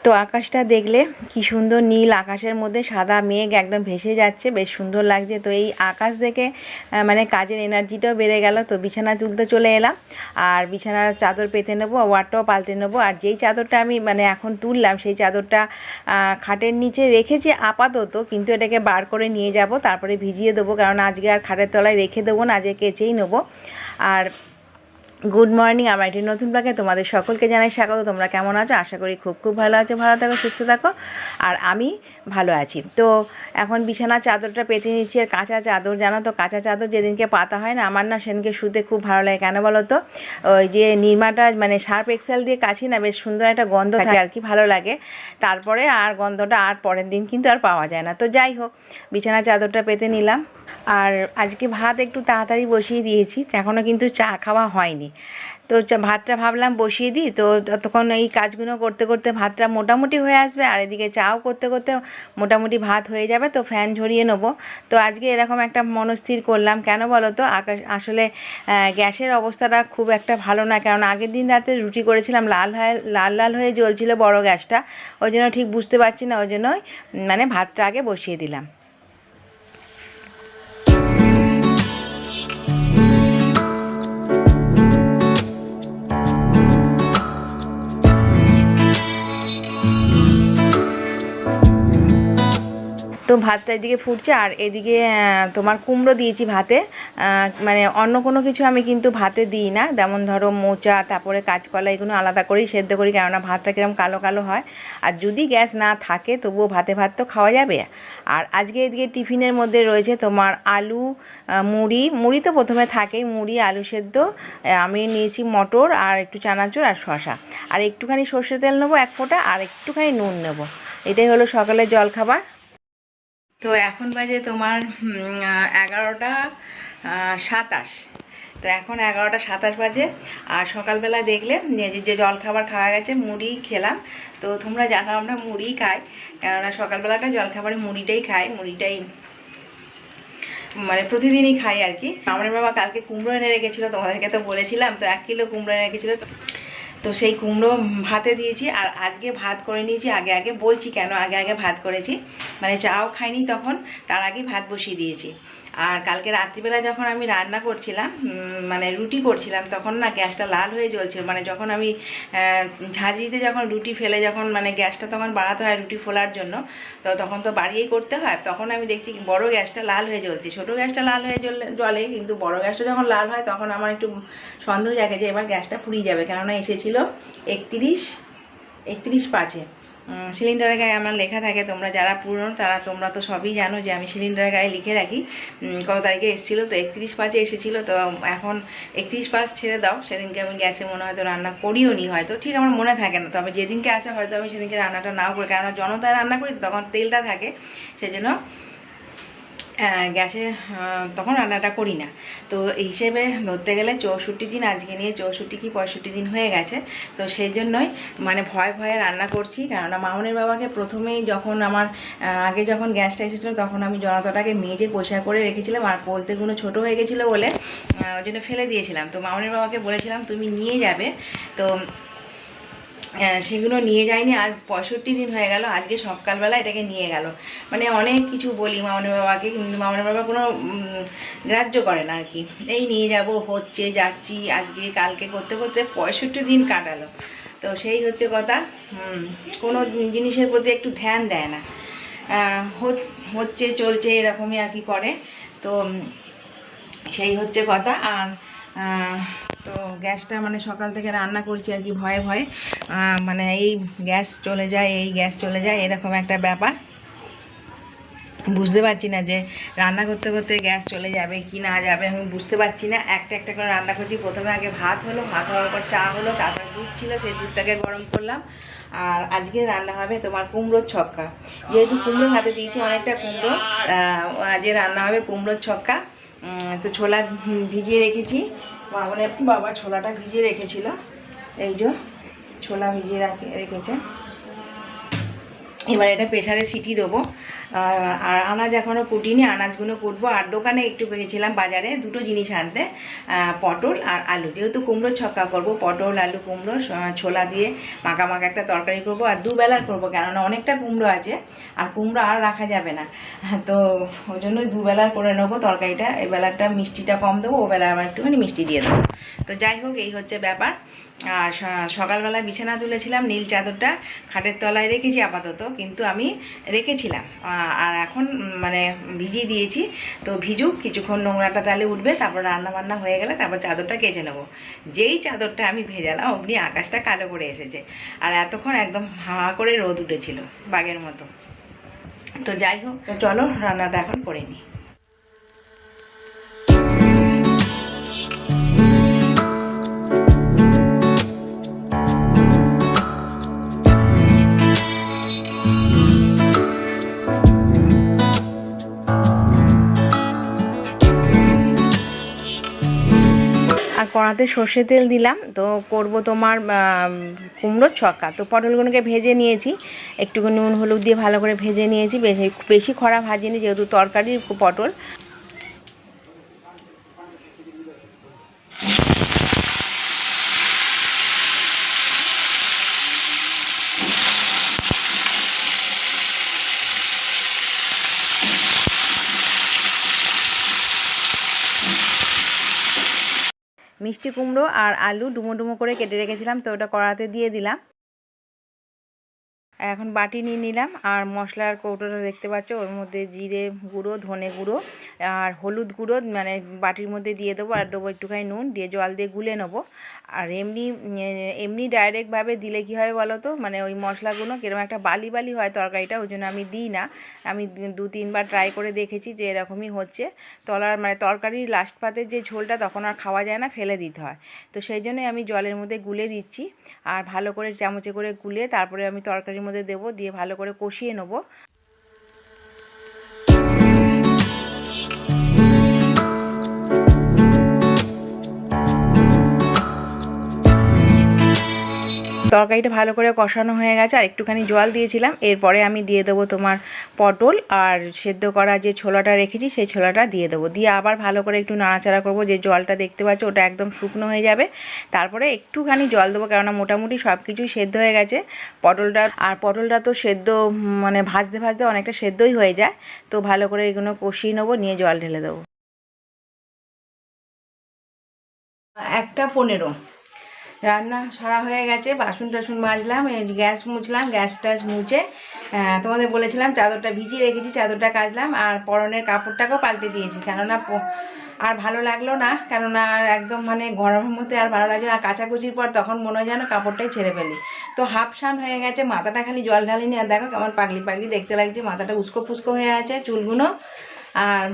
তো আকাশটা দেখলে কি সুন্দর নীল, আকাশের মধ্যে সাদা মেঘ একদম ভেসে যাচ্ছে, বেশ সুন্দর লাগছে। তো এই আকাশ দেখে মানে কাজের এনার্জিটাও বেড়ে গেল। তো বিছানা তুলতে চলে এলাম, আর বিছানার চাদর পেতে নেবো, ওয়ারটাও পাল্টে নেবো। আর যেই চাদরটা আমি মানে এখন তুললাম সেই চাদরটা খাটের নিচে রেখেছি আপাতত, কিন্তু এটাকে বার করে নিয়ে যাব, তারপরে ভিজিয়ে দেবো, কারণ আজকে আর খাটের তলায় রেখে দেবো না, আজকে কেচেই নেবো। আর গুড মর্নিং, আমার একটি নতুন ব্লগে তোমাদের সকলকে জানাই স্বাগত। তোমরা কেমন আছো? আশা করি খুব খুব ভালো আছো, ভালো থাকো, সুস্থ থাকো। আর আমি ভালো আছি। তো এখন বিছানার চাদরটা পেতে নিচ্ছি। আর কাঁচা চাদর, জানো তো, কাঁচা চাদর যেদিনকে পাতা হয় না, আমার না সেদিনকে শুতে খুব ভালো লাগে। কেন বলো তো? ওই যে নির্মাটা মানে সার্ফ এক্সেল দিয়ে কাছি না, বেশ সুন্দর একটা গন্ধ থাকে আর কি, ভালো লাগে। তারপরে আর গন্ধটা আর পরের দিন কিন্তু আর পাওয়া যায় না। তো যাই হোক, বিছানার চাদরটা পেতে নিলাম। আর আজকে ভাত একটু তাড়াতাড়ি বসিয়ে দিয়েছি, এখনও কিন্তু চা খাওয়া হয়নি। তো ভাতটা ভাবলাম বসিয়ে দিই, তো ততক্ষণ এই কাজগুলো করতে করতে ভাতটা মোটামুটি হয়ে আসবে, আর এদিকে চাও করতে করতে মোটামুটি ভাত হয়ে যাবে। তো ফ্যান ঝরিয়ে নেবো। তো আজকে এরকম একটা মনস্থির করলাম। কেন বলো তো? আসলে গ্যাসের অবস্থাটা খুব একটা ভালো না, কারণ আগের দিন রাতে রুটি করেছিলাম, লাল লাল হয়ে জ্বলছিল বড় গ্যাসটা, ওই জন্য ঠিক বুঝতে পারছি না, ওই জন্যই মানে ভাতটা আগে বসিয়ে দিলাম। তো ভাতটা এদিকে ফুটছে, আর এদিকে তোমার কুমড়ো দিয়েছি ভাতে। মানে অন্য কোনো কিছু আমি কিন্তু ভাতে দিই না, যেমন ধরো মোচা, তারপরে কাঁচকলা, এগুলো আলাদা করেই সেদ্ধ করি, কেননা ভাতটা কিরম কালো কালো হয়। আর যদি গ্যাস না থাকে তবুও ভাত তো খাওয়া যাবে। আর আজকে এদিকে টিফিনের মধ্যে রয়েছে তোমার আলু, মুড়ি তো প্রথমে থাকেই, মুড়ি, আলু সেদ্ধ, আমি নিয়েছি মটর, আর একটু চানাচুর আর শশা, আর একটুখানি সর্ষে তেল নেবো 1 ফোঁটা, আর একটুখানি নুন নেবো। এটাই হলো সকালের জলখাবার। তো এখন বাজে তোমার 11টা 27। তো এখন 11টা 27 বাজে। আর সকালবেলা দেখলে যে জলখাবার খাওয়া গেছে, মুড়ি খেলাম। তো তোমরা জানো আমরা মুড়িই খাই, কেননা সকালবেলাটা জলখাবারে মুড়িটাই খাই, মুড়িটাই মানে প্রতিদিনই খাই আর কি। আমার বাবা কালকে কুমড়ো এনে রেখেছিলো, তোমাদেরকে তো বলেছিলাম। তো 1 কিলো কুমড়ো এনে রেখেছিলো, তো সেই কুমড়ো ভাতে দিয়েছি। আর আজকে ভাত করে নিয়েছি আগে আগে, বলছি কেন আগে আগে ভাত করেছি, মানে চাও খাইনি তখন, তার আগেই ভাত বসিয়ে দিয়েছি। আর কালকে রাত্রিবেলা যখন আমি রান্না করছিলাম, মানে রুটি করছিলাম, তখন না গ্যাসটা লাল হয়ে জ্বলছিল। মানে যখন আমি ঝাঁঝরিতে যখন রুটি ফেলে, যখন মানে গ্যাসটা তখন বাড়াতে হয় রুটি ফোলার জন্য, তো তখন তো বাড়িয়েই করতে হয়। তখন আমি দেখছি বড় গ্যাসটা লাল হয়ে জ্বলছে, ছোটো গ্যাসটা লাল হয়ে জ্বলে, কিন্তু বড় গ্যাসটা যখন লাল হয় তখন আমার একটু সন্দেহ জাগে যে এবার গ্যাসটা পুড়িয়ে যাবে, কেননা এসেছিল 31/5-এ। সিলিন্ডারের গায়ে আমার লেখা থাকে, তোমরা যারা পুরনো তোমরা তো সবই জানো যে আমি সিলিন্ডারের গায়ে লিখে রাখি কত তারিখে এসেছিলো। তো 31/5-এ এসেছিলো। তো এখন 31/5 ছেড়ে দাও, সেদিনকে আমি গ্যাসে মনে হয়তো রান্না করিও নি, হয়তো ঠিক আমার মনে থাকে না। তবে যেদিনকে আসে হয়তো আমি সেদিনকে রান্নাটা নাও করি, কেননা জনতায় রান্না করি তখন তেলটা থাকে, সেজন্য গ্যাসে তখন রান্নাটা করি না। তো এই হিসেবে ধরতে গেলে 64 দিন, আজকে নিয়ে 64 কি 65 দিন হয়ে গেছে। তো সেই জন্যই মানে ভয়ে রান্না করছি, কেননা মামনের বাবাকে প্রথমেই যখন আমার আগে যখন গ্যাসটা এসেছিলো, তখন আমি জনতাটাকে মেজে পরিষ্কার করে রেখেছিলাম, আর পোলতেগুলো ছোটো হয়ে গেছিলো বলে ওই জন্য ফেলে দিয়েছিলাম। তো মামনের বাবাকে বলেছিলাম তুমি নিয়ে যাবে, তো সেগুলো নিয়ে যায়নি। আজ 65 দিন হয়ে গেল, আজকে সকালবেলা এটাকে নিয়ে গেল। মানে অনেক কিছু বলি মামনের বাবাকে, কিন্তু মামনের বাবা কোনো গ্রাহ্য করে না আর কি। এই নিয়ে যাব, হচ্ছে, যাচ্ছি, আজকে কালকে করতে করতে 65 দিন কাটালো। তো সেই হচ্ছে কথা, কোনো জিনিসের প্রতি একটু ধ্যান দেয় না, হচ্ছে চলছে এরকমই আর কি করে। তো সেই হচ্ছে কথা। আর তো গ্যাসটা মানে সকাল থেকে রান্না করছি আর কি ভয়ে মানে এই গ্যাস চলে যায় এরকম একটা ব্যাপার। বুঝতে পারছি না যে রান্না করতে করতে গ্যাস চলে যাবে কি না যাবে, আমি বুঝতে পারছি না। একটা করে রান্না করছি। প্রথমে আগে ভাত হলো, ভাত হওয়ার পর চা হলো, তারপর দুধ ছিল, সেই দুধটাকে গরম করলাম। আর আজকে রান্না হবে তোমার কুমড়োর ছক্কা। যেহেতু কুমড়ো ভাতে দিয়েছি অনেকটা কুমড়ো, আজকে রান্না হবে কুমড়োর ছক্কা। তো ছোলা ভিজিয়ে রেখেছি, মামনের বাবা ছোলাটা ভিজিয়ে রেখেছিল, এই যে ছোলা ভিজিয়ে রেখেছে। এবার এটা প্রেসারে সিটি দেবো। আর আনাজ এখনও কুটিনি, আনাজগুলো কুটবো। আর দোকানে একটু গেছিলাম বাজারে দুটো জিনিস আনতে, পটল আর আলু। যেহেতু কুমড়োর ছক্কা করব, পটল আলু কুমড়ো ছোলা দিয়ে মাখা মাখা একটা তরকারি করব, আর দুবেলার করব, কেননা অনেকটা কুমড়ো আছে আর কুমড়ো আর রাখা যাবে না। তো ওই জন্য দুবেলার করে নেবো তরকারিটা। এই বেলাটা মিষ্টিটা কম দেবো, ও বেলা আবার একটুখানি মিষ্টি দিয়ে দেবো। তো যাই হোক, এই হচ্ছে ব্যাপার। আর সকালবেলা বিছানা তুলেছিলাম, নীল চাদরটা খাটের তলায় রেখেছি আপাতত, কিন্তু আমি রেখেছিলাম আর এখন মানে ভিজিয়ে দিয়েছি। তো ভিজুক কিছুক্ষণ, নোংরাটা তাহলে উঠবে, তারপর রান্না বান্না হয়ে গেলে তারপর চাদরটা কেচে নেবো। যেই চাদরটা আমি ভেজালাম অমনি আকাশটা কালো করে এসেছে, আর এতক্ষণ একদম হাওয়া করে রোদ উঠেছিল বাঘের মতো। তো যাই হোক, তো চলো রান্নাটা এখন করে নিই। আর কড়াতে সর্ষে তেল দিলাম, তো করব তোমার কুমড়োর ছক্কা। তো পটলগুলোকে ভেজে নিয়েছি, একটুখানি নুন হলুদ দিয়ে ভালো করে ভেজে নিয়েছি। বেশি খরা ভাজিনি, যেহেতু তরকারির পটল। মিষ্টি কুমড়ো আর আলু ডুমো ডুমো করে কেটে রেখেছিলাম, তো ওটা কড়াতে দিয়ে দিলাম। এখন বাটি নিয়ে নিলাম, আর মশলার কৌটোটা দেখতে পাচ্ছ, ওর মধ্যে জিরে গুঁড়ো, ধনে গুঁড়ো আর হলুদ গুঁড়ো মানে বাটির মধ্যে দিয়ে দেবো, আর দেবো একটুখানি নুন, দিয়ে জল দিয়ে গুলে নেবো। আর এমনি ডাইরেক্টভাবে দিলে কী হয় বলো তো, মানে ওই মশলাগুলো কীরকম একটা বালি বালি হয় তরকারিটা, ওই জন্য আমি দিই না। আমি 2-3বার ট্রাই করে দেখেছি যে এরকমই হচ্ছে। মানে তরকারির লাস্ট পাতের যে ঝোলটা তখন আর খাওয়া যায় না, ফেলে দিতে হয়। তো সেই জন্যই আমি জলের মধ্যে গুলে দিচ্ছি, আর ভালো করে চামচে করে গুলে তারপরে আমি তরকারির মধ্যে দেবো, দিয়ে ভালো করে কষিয়ে নেবো। তরকারিটা ভালো করে কষানো হয়ে গেছে, আর একটুখানি জল দিয়েছিলাম। এরপরে আমি দিয়ে দেবো তোমার পটল আর সেদ্ধ করা যে ছোলাটা রেখেছি সেই ছোলাটা দিয়ে দেবো, দিয়ে আবার ভালো করে একটু নাড়াচাড়া করবো। যে জলটা দেখতে পাচ্ছ ওটা একদম শুকনো হয়ে যাবে, তারপরে একটুখানি জল দেবো, কেননা মোটামুটি সব কিছুই সেদ্ধ হয়ে গেছে। পটলটা তো সেদ্ধ মানে ভাজতে ভাজতে অনেকটা সেদ্ধই হয়ে যায়। তো ভালো করে এগুলো কষিয়ে নেবো, নিয়ে জল ঢেলে দেবো। 1:15 রান্না সারা হয়ে গেছে, বাসন টাসন মাজলাম, গ্যাস মুছলাম, গ্যাস ট্যাস মুছে তোমাদের বলেছিলাম চাদরটা ভিজিয়ে রেখেছি, চাদরটা কাচলাম, আর পরনের কাপড়টাকেও পাল্টে দিয়েছি, কেননা আর ভালো লাগলো না, কেননা একদম মানে গরমের মধ্যে আর ভালো লাগছে না। কাচাকুচির পর তখন মনে হয় যেন কাপড়টাই ছেড়ে ফেলি। তো হাফ শান হয়ে গেছে, মাথাটা খালি জল ঢালিনি, আর দেখো কেমন পাগলি পাগলি দেখতে লাগছে, মাথাটা উস্কো ফুস্কো হয়ে আছে চুলগুলো। আর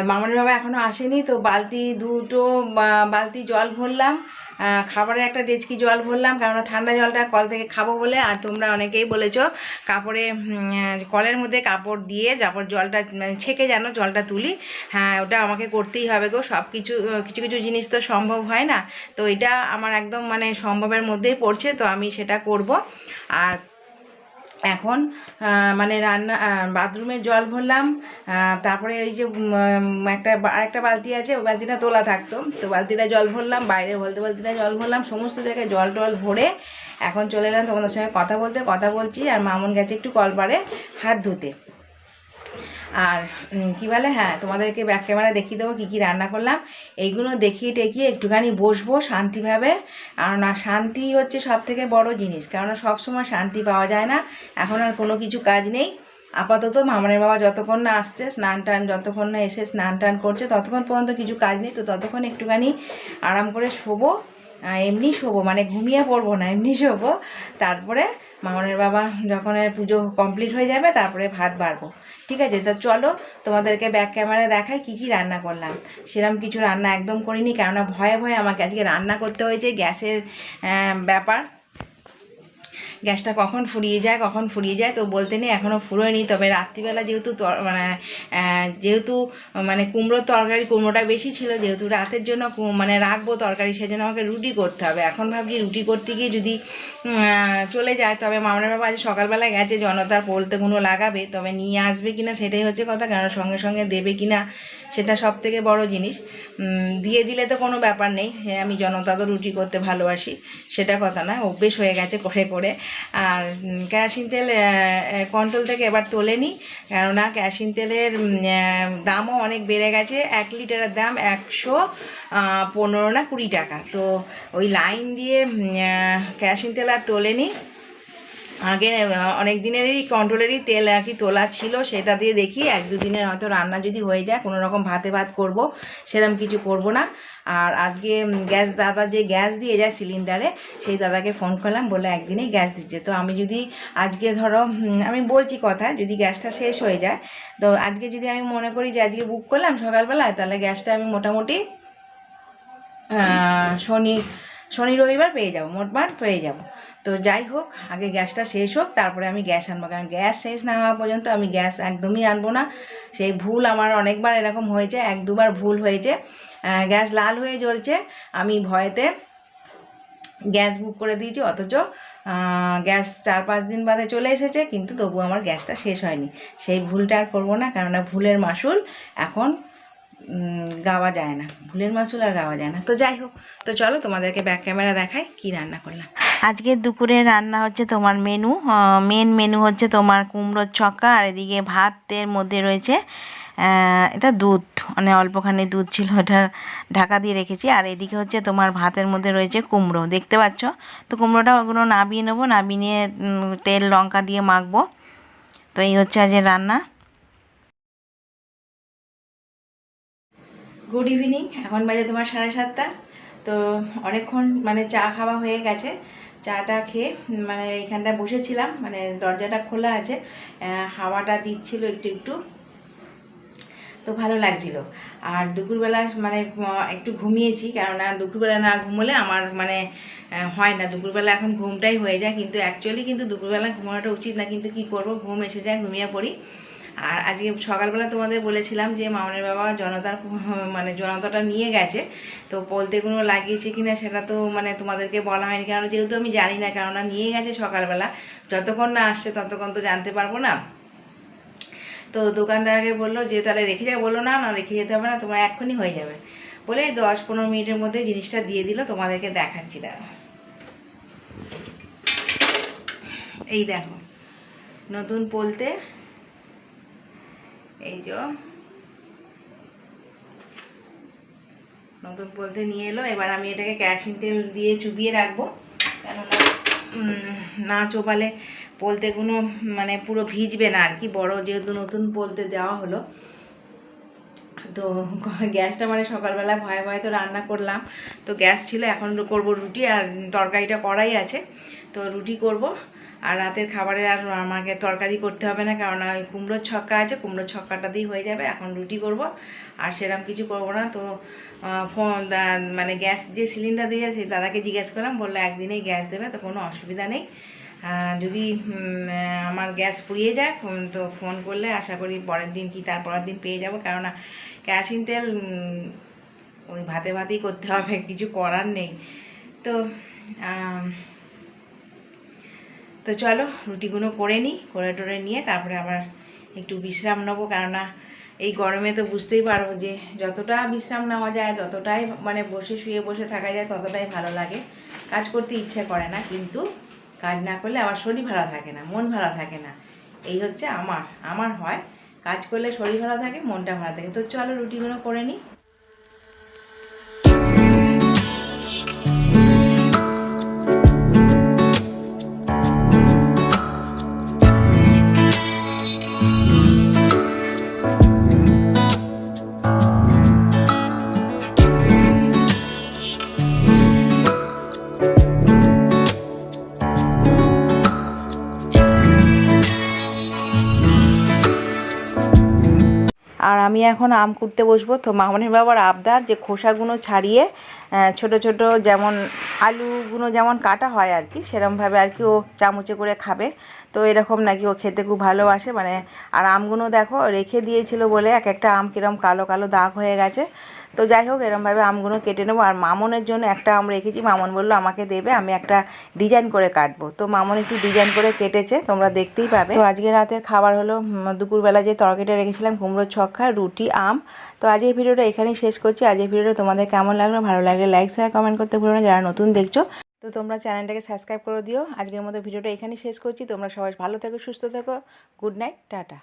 মামনের বাবা এখনও আসেনি, তো বালতি জল ভরলাম, খাবারের একটা ডেচকি জল ভরলাম, কারণ ঠান্ডা জলটা কল থেকে খাবো বলে। আর তোমরা অনেকেই বলেছো কাপড়ে কলের মধ্যে কাপড় দিয়ে তারপর জলটা ছেঁকে যেন জলটা তুলি। হ্যাঁ, ওটা আমাকে করতেই হবে গো, কিছু কিছু জিনিস তো সম্ভব হয় না, তো এটা আমার একদম মানে সম্ভবের মধ্যেই পড়ছে, তো আমি সেটা করব। আর এখন মানে বাথরুমের জল ভরলাম, তারপরে এই যে আরেকটা বালতি আছে, ওই বালতিটা তোলা থাকতো, তো বালতিটা জল ভরলাম, বাইরে বালতিটা জল ভরলাম, সমস্ত জায়গায় জল টল ভরে এখন চলে এলাম তোমাদের সঙ্গে কথা বলছি। আর মামুন গেছে একটু কলপারে হাত ধুতে। আর কী বলে, হ্যাঁ তোমাদেরকে ব্যাক ক্যামেরা দেখিয়ে দেবো কী কী রান্না করলাম। এইগুলো দেখিয়ে টেকিয়ে একটুখানি বসবো শান্তিভাবে, আর না শান্তি হচ্ছে সব থেকে বড় জিনিস, কেননা সবসময় শান্তি পাওয়া যায় না। এখন আর কোনো কিছু কাজ নেই আপাতত। মামনের বাবা যতক্ষণ না আসছে যতক্ষণ না এসে স্নান টান করছে ততক্ষণ পর্যন্ত কিছু কাজ নেই, তো ততক্ষণ একটুখানি আরাম করে শোবো। এমনি শোবো মানে ঘুমিয়ে পড়বো না, এমনি শোবো। তারপরে মামনের বাবা যখন পুজো কমপ্লিট হয়ে যাবে তারপরে ভাত বাড়বো, ঠিক আছে? তো চলো তোমাদেরকে ব্যাক ক্যামেরা দেখাই কী কী রান্না করলাম। সেরকম কিছু রান্না একদম করিনি, কেননা ভয়ে ভয়ে আমাকে আজকে রান্না করতে হয়েছে, গ্যাসের ব্যাপার। গ্যাসটা কখন ফুরিয়ে যায় তো বলতে নেই, এখনও ফুরোয়নি। তবে রাত্রিবেলা যেহেতু মানে কুমড়োর তরকারি, কুমড়োটা বেশি ছিল, যেহেতু রাতের জন্য মানে রাখবো তরকারি, সেজন্য আমাকে রুটি করতে হবে। এখন ভাবছি রুটি করতে গিয়ে যদি চলে যায়, তবে মামনের বাবা আজ সকালবেলায় গেছে জনতার পোলতেগুলো লাগাবে, তবে নিয়ে আসবে কিনা সেটাই হচ্ছে কথা, কারণ সঙ্গে সঙ্গে দেবে কিনা সেটা সব থেকে বড় জিনিস। দিয়ে দিলে তো কোনো ব্যাপার নেই, আমি জনতা তো রুটি করতে ভালোবাসি, সেটা কথা না, অভ্যেস হয়ে গেছে করে করে। আর কেরোসিন তেল কন্ট্রোল থেকে এবার তোলেনি, কেননা কেরোসিন তেলের দামও অনেক বেড়ে গেছে। 1 লিটারের দাম 115 না 20 টাকা। তো ওই লাইন দিয়ে কেরোসিন তেল আর তোলেনি। আগে অনেক দিনেরই কন্ট্রোলেরই তেল আর কি তোলা ছিল, সেটা দিয়ে দেখি 1-2 দিনের হয়তো রান্না যদি হয়ে যায়, কোনো রকম ভাত করব, সেরকম কিছু করব না। আর আজকে দাদা যে গ্যাস দিয়ে যায় সিলিন্ডারে, সেই দাদাকে ফোন করলাম, বলে একদিনেই গ্যাস দিচ্ছে। তো আমি যদি আজকে ধরো আমি বলছি কথা, যদি গ্যাসটা শেষ হয়ে যায়, তো আজকে যদি আমি মনে করি যে আজকে বুক করলাম সকালবেলায়, তাহলে গ্যাসটা আমি মোটামুটি শনি রবিবার পেয়ে যাবো, মোটমাট পেয়ে যাবো। তো যাই হোক, আগে গ্যাসটা শেষ হোক, তারপরে আমি গ্যাস আনবো, কারণ গ্যাস শেষ না হওয়া পর্যন্ত আমি গ্যাস একদমই আনবো না। সেই ভুল আমার অনেকবার এরকম হয়েছে, 1-2বার ভুল হয়েছে। গ্যাস লাল হয়ে জ্বলছে, আমি ভয়েতে গ্যাস বুক করে দিয়েছি, অথচ গ্যাস 4-5 দিন বাদে চলে এসেছে, কিন্তু তবু আমার গ্যাসটা শেষ হয়নি। সেই ভুলটা আর করবো না, কেননা ভুলের মাসুল এখন গাওয়া যায় না, ভুলের মাসুল আর গাওয়া যায় না। তো যাই হোক, তো চলো তোমাদেরকে ব্যাক ক্যামেরা দেখাই কি রান্না করলাম। আজকে দুপুরে রান্না হচ্ছে তোমার মেন মেনু হচ্ছে তোমার কুমড়োর ছক্কা, আর এদিকে ভাতের মধ্যে রয়েছে এটা দুধ, মানে অল্পখানি দুধ ছিল, ওটা ঢাকা দিয়ে রেখেছি। আর এদিকে হচ্ছে তোমার ভাতের মধ্যে রয়েছে কুমড়ো, দেখতে পাচ্ছ। তো কুমড়োটা ওগুলো নাবিয়ে নেবো, নাবিয়ে নিয়ে তেল লঙ্কা দিয়ে মাখবো। তো এই হচ্ছে আজ রান্না। গুড ইভিনিং, এখন বাজে তোমার 7:30। তো অনেকক্ষণ মানে চা খাওয়া হয়ে গেছে, চাটা খেয়ে মানে এখানটায় বসেছিলাম, মানে দরজাটা খোলা আছে, হাওয়াটা দিচ্ছিল একটু একটু, তো ভালো লাগছিল। আর দুপুরবেলা মানে একটু ঘুমিয়েছি, কেননা দুপুরবেলা না ঘুমোলে আমার মানে হয় না, দুপুরবেলা এখন ঘুমটাই হয়ে যায়, কিন্তু অ্যাকচুয়ালি কিন্তু দুপুরবেলা ঘুমানোটা উচিত না, কিন্তু কি করব, ঘুম এসে যায়, ঘুমিয়ে পড়ি। আর আজকে সকালবেলা তোমাদের বলেছিলাম যে মামনের বাবা জনতাটা নিয়ে গেছে, তো পোলতেগুলো লাগিয়েছে কিনা সেটা তো মানে তোমাদেরকে বলা হয়নি, কারণ যেহেতু আমি জানি না, কেননা নিয়ে গেছে সকালবেলা, যতক্ষণ না আসছে ততক্ষণ তো জানতে পারবো না। তো দোকানদারকে বললো যে তাহলে রেখে যাবে, বললো না রেখে যেতে হবে না, তোমার এক্ষুনি হয়ে যাবে, বলে 10-15 মিনিটের মধ্যে জিনিসটা দিয়ে দিল। তোমাদেরকে দেখাচ্ছি, দাঁড়া, এই দেখো নতুন পোলতে, এই যে নতুন পোলতে নিয়ে এলো। এবার আমি এটাকে কেরোসিন তেল দিয়ে চুবিয়ে রাখবো, কেননা না চোপালে পোলতেগুলো মানে পুরো ভিজবে না আর কি, বড় যেহেতু নতুন পোলতে দেওয়া হলো। তো গ্যাসটা মানে সকালবেলা ভয়ে ভয়ে তো রান্না করলাম, তো গ্যাস ছিল, এখন করব রুটি, আর তরকারিটা করাই আছে, তো রুটি করব। আর রাতের খাবারে আর আমাকে তরকারি করতে হবে না, কারণ ওই কুমড়োর ছক্কা আছে, কুমড়োর ছক্কাটা দিয়ে হয়ে যাবে। এখন রুটি করব, আর সেরকম কিছু করব না। তো মানে গ্যাস যে সিলিন্ডার দিয়ে সেই দাদাকে জিজ্ঞেস করলাম, বললো একদিনেই গ্যাস দেবে, তো কোনো অসুবিধা নেই। যদি আমার গ্যাস ফুরিয়ে যায় তো ফোন করলে আশা করি পরের দিন কি তারপরের দিন পেয়ে যাব, কেননা কেরোসিন তেল ওই ভাতেই করতে হবে, কিছু করার নেই। তো তো চলো রুটিগুলো করে নিই, করে নিয়ে তারপরে আবার একটু বিশ্রাম নেবো, কেননা এই গরমে তো বুঝতেই পারো যে যতটা বিশ্রাম নেওয়া যায়, যতটাই মানে শুয়ে বসে থাকা যায়, ততটাই ভালো লাগে, কাজ করতে ইচ্ছে করে না, কিন্তু কাজ না করলে আমার শরীর ভালো থাকে না, মন ভালো থাকে না। এই হচ্ছে আমার হয়, কাজ করলে শরীর ভালো থাকে, মনটা ভালো থাকে। তো চলো রুটিগুলো করে নিই। আর আমি এখন আম কুটতে বসবো। তো মামনের বাবার আবদার যে খোসাগুলো ছাড়িয়ে ছোট ছোট যেমন আলুগুলো যেমন কাটা হয় আর কি, সেরকমভাবে আর কি ও চামচে করে খাবে। তো এরকম নাকি ও খেতে খুব ভালোবাসে মানে। আর আমগুলো দেখো রেখে দিয়েছিল বলে এক একটা আম কিরম কালো কালো দাগ হয়ে গেছে। তো যাই হোক এরমভাবে আমগুলো কেটে নেবো। আর মামনের জন্য একটা আম রেখেছি, মামন বললো আমাকে দেবে, আমি একটা ডিজাইন করে কাটবো। তো মামন একটু ডিজাইন করে কেটেছে, তোমরা দেখতেই পাবে। তো আজকে রাতের খাবার হলো দুপুরবেলা যে তরকারিটা রেখেছিলাম কুমড়োর ছক্কা, রুটি, আম। তো আজ এই ভিডিওটা এখানেই শেষ করছি। আজ এই ভিডিওটা তোমাদের কেমন লাগলো, ভালো লাগলে লাইক শেয়ার কমেন্ট করতে ভুলো না। যারা নতুন দেখছো তো তোমরা চ্যানেলটাকে সাবস্ক্রাইব করে দিও। আজকের মতো ভিডিওটা এখানেই শেষ করছি। তোমরা সবাই ভালো থেকো, সুস্থ থেকো। Good night, tata.